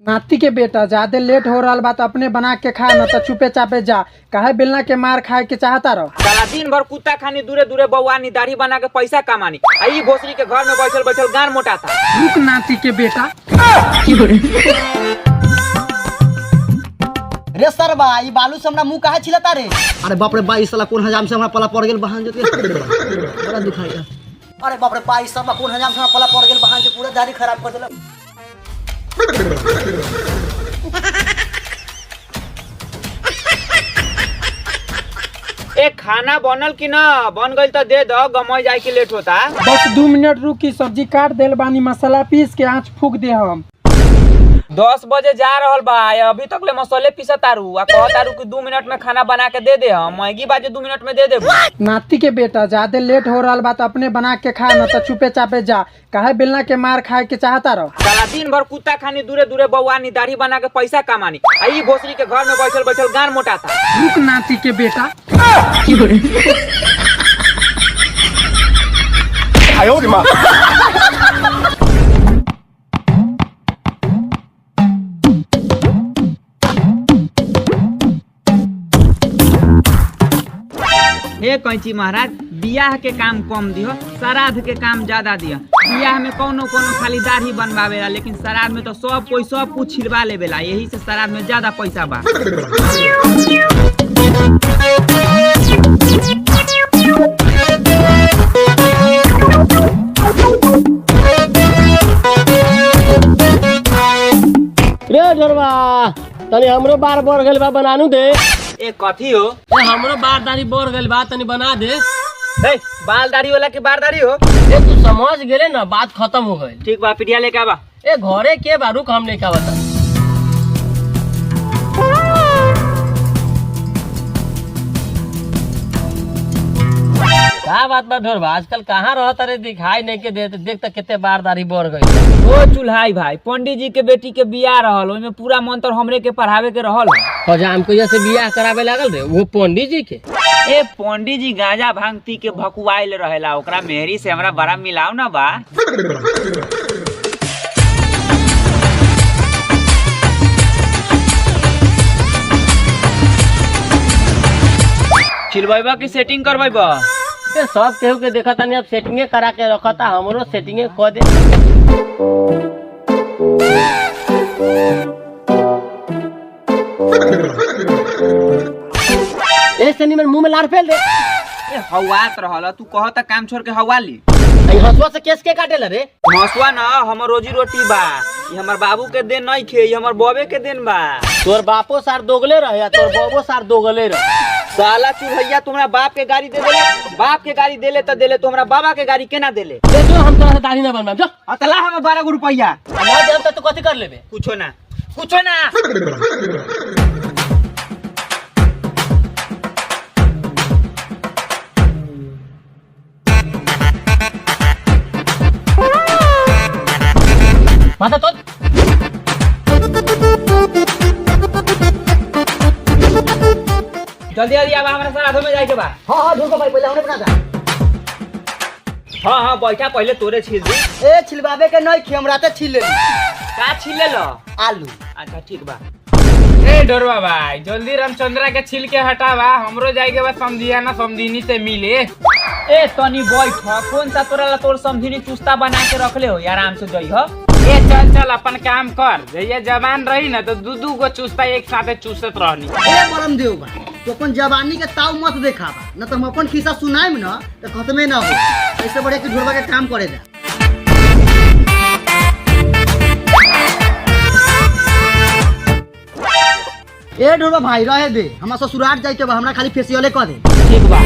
नाती के बेटा ज्यादा लेट हो रहा बात अपने बना के खा न तो चुपे चापे जा काहे बेलना के मार खाए के चाहता रहो। साला दिन भर कुत्ता खानी दूरे दूरे बउआनी दाढ़ी बना के पैसा कमानी आई भोसरी के घर में बैठल बैठल गान मोटाता। रुक नाती के बेटा। रे सरबा ई बालू से हमरा मुंह काहे छिलता रे। अरे बाप रे बाई साला कोन हजाम से हमरा पला पड़ गेल बहान जते बड़ा दुखाई। अरे बाप रे बाई सरबा कोन हजाम से हमरा पला पड़ गेल बहान जे पूरा दाढ़ी खराब कर देलक। एक खाना बनल की ना बन गई तो दे दो गमई जाए के लेट होता। बस 2 मिनट रुकी सब्जी काट देल बानी मसाला पीस के आँच फूक दे हम। 10 बजे जा रहल बा अभी तक ले मसाले पीसतारू आ कहतारू कि 2 मिनट में खाना बना के दे दे हम मैगी बाजे 2 मिनट में दे देबू। नाती के बेटा ज्यादा लेट हो रहा बात अपने बना के खा न तो चुपे चापे जा काहे बेलना के मार खाए के चाहता रहो। साला दिन भर कुत्ता खानी दूरे दूरे बउआनी दाढ़ी बना के पैसा कमानी आई भोसरी के घर में बैठल बैठल गान मोटाता। रुक नाती के बेटा। हे कैंची महाराज बियाह के काम कम दियो श्राद्ध के काम ज्यादा दियो। बियाह में कोनो खाली दाढ़ी बनवावेला लेकिन श्राद्ध में तो सब कोई सब कुछ छिलवा लेवेला यही से श्राद्ध में ज्यादा पैसा बा। रे ढोरवा तनी हमरो बार बढ़ गइल बा बनानु दे। ए कथी हो? ए हमरो बार दाढ़ी बढ़ गइल बा तनी बना दे। ए बाल दाढ़ी वाला के बार दाढ़ी हो? ए तू समझ गेले ना बात खत्म हो गइल। ठीक बा पिटिया लेके आवा। ए घरे के बा रुक हम नहीं का बता। का बात बा ढोरवा आजकल कहाँ रहता रे दिखाई नहीं के देते देख त कितने बार दाढ़ी बढ़ गई। ओ चुल्हाई भाई पंडित जी के बेटी के बियाह रहल ओइमे पूरा मंत्र हमरे के पढ़ावे के रहल। हजाम को जैसे बियाह करावे लागल रे वो पंडित जी के। ए पंडित जी गांजा भांग पी के भकुआइल रहेला ओकरा मेहरी से हमरा बड़ा मिलाव ना बा। छिलवाइबा की सेटिंग करवाइबा। ए सब केहू के देखा तानी अब सेटिंगे करा के रखता हमरो सेटिंगे कर दे। ए सनी में मुंह में लार फेल दे। ए हवात रहल तू कहता काम छोड़ के हवा ली। ए हसुआ से केस के काटेला रे। हसुआ ना हमर रोजी रोटी बा ई हमर बाबू के देन नहीं खे ई हमर बॉबे के देन बा। तोर बापो सार दोगले रहे तोर बाबो सार दोगले रहे। साला चुहैया तुम्हारा बाप के गाड़ी दे देले बाप के गाड़ी देले तो देले तुम्हारा बाबा के गाड़ी केना देले। ए जो हम तोरा से दाढ़ी ना बनवाम जो अतला हमें 12 रुपया ना देब त तू कथि कर लेबे। कुछो ना। माता तो जल्दी आवा हमरा श्राद्धो में जाए के बा। हां ढोको भाई पहले हमने बना दा। हां बैठा पहले तोरे छील दी। ए छिलबाबे के नहीं खी हमरा ते छिल ले। का छीले लो? आलू। अच्छा ठीक बा। ए डोरवा भाई जल्दी रामचंद्रा के छिल के हटावा हमरो जाए के बाद समझिया ना समझिनी से मिले। ए तनी बैठ कौन सा तोरा ला तोर समझिनी चुस्ता बना के रखले हो आराम से जई हो। ए चल अपन काम कर जइया जवान रही ना तो दू गो चुस्ता एक साथे चूसत रहनी। ए बरम देव बा तो अपन जवानी के ताव मत देखावा न तो हम अपन खिस्सा सुनाइम न तो खत्मे ना हो। ऐसे बड़े के ढोलबा के काम करे जा। ए ढोलबा भाई रहे दे हमरा ससुराल जाई के बा हमरा खाली फेसियले कर दे। ठीक बा।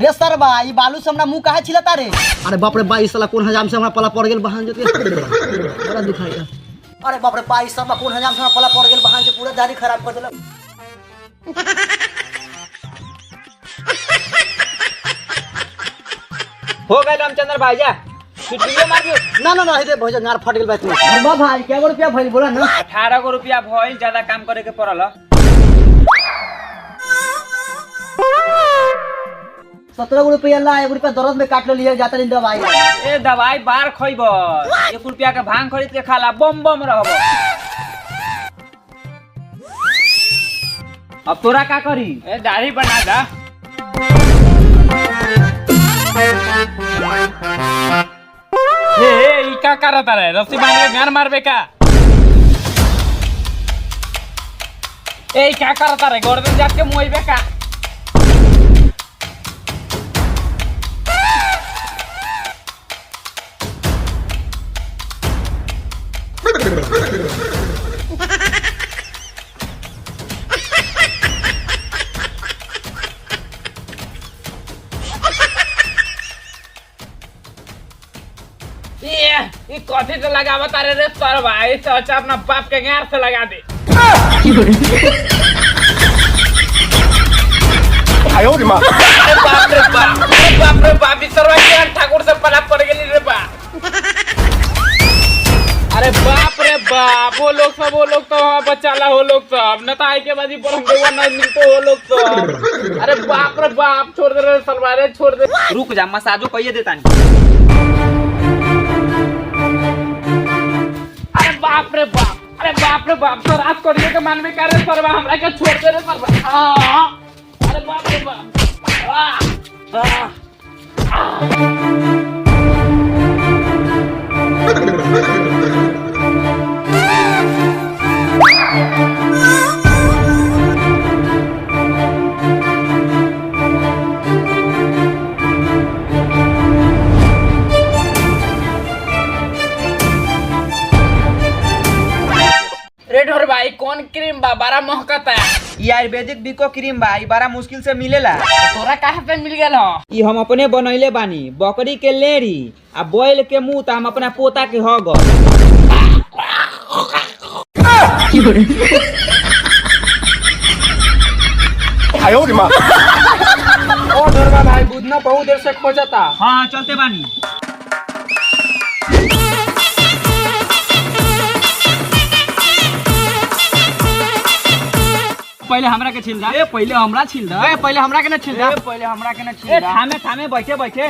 रे सरबा ई बालू से हमरा मुंह काहे छिलता रे। अरे बाप रे बाई साला कोन हजाम से हमरा पला पड़ गेल बहान जते बड़ा दुखाई। अरे बाप रे बाई साला कोन हजाम से हमरा पला पड़ गेल बहान जे पूरा दाढ़ी खराब कर देलक। हो गए रामचंद्र भाई जा छुट्टियो मार दियो। ना हे दे भोजन यार फट गेल बा तू। अरे बा भाई क्या रुपया भइल बोला ना। 18 रुपया भइल ज्यादा काम करे के पड़ल। 17 रुपया ला, 1 रुपया दर्द में काट लिया जाता नहीं दवाई। ए दवाई बार खइब 1 रुपया के भांग खरीद के खाला बम बम रहब। अब तोरा का करी? ए दाढ़ी बना दा। ई का करत रे? रस्सी बांध के घर मारबे का? ए क्या करत रे? गर्दन जात के मुइबे का? ये कथी से लगावत रे रे सर भाई? अच्छा अपना बाप के गार से लगा दे। अरे बाप रे बाप, अरे बाप रे बाप, इस सरवा के ठाकुर से पला पड़ गेली रे बा। अरे बाप रे बाप, वो लोग तो बचाला हो लोग सब न ताई के बाजी पर हम देवा नहीं मिलते हो लोग सब। अरे बाप रे बाप, छोड़ दे रे सरवा रे, छोड़ दे। रुक जा, मसाजो कहिए देता नहीं। अरे बाप रे बाप, अरे बाप रे बाप, सर आज करिए के मान में करे सरवा, हमरा के छोड़ दे रे सरवा। अरे बाप रे बाप। रेड और भाई कौन क्रीम बा बड़ा महकता है? ये आयुर्वेदिक बिको क्रीम बा, ई बड़ा मुश्किल से मिलेला। तोरा कहाँ से मिल गेल हो? ई हम अपने बनैले बानी, बकरी के लेरी आ बैल के मुंह त हम अपना पोता के हग। ओ ढोरवा भाई बुधना बहुत देर से खोजता। हाँ चलते बानी। पहले हमरा के छिल दा। ए पहले हमरा छिल दा। ए पहले हमरा के ना छिल दा। ए पहले हमरा के ना छिल दा। थामे थामे बैठे बैठे।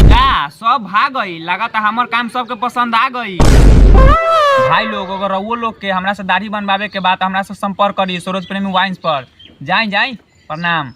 का सब भाग गई, लागत हमर काम सबके पसंद आ गई। भाई लोग अगर वो लोग के हमरा से दाढ़ी बनवावे के बाद हमरा से संपर्क करी सरोज प्रेमी वाइन्स पर। जाई प्रणाम।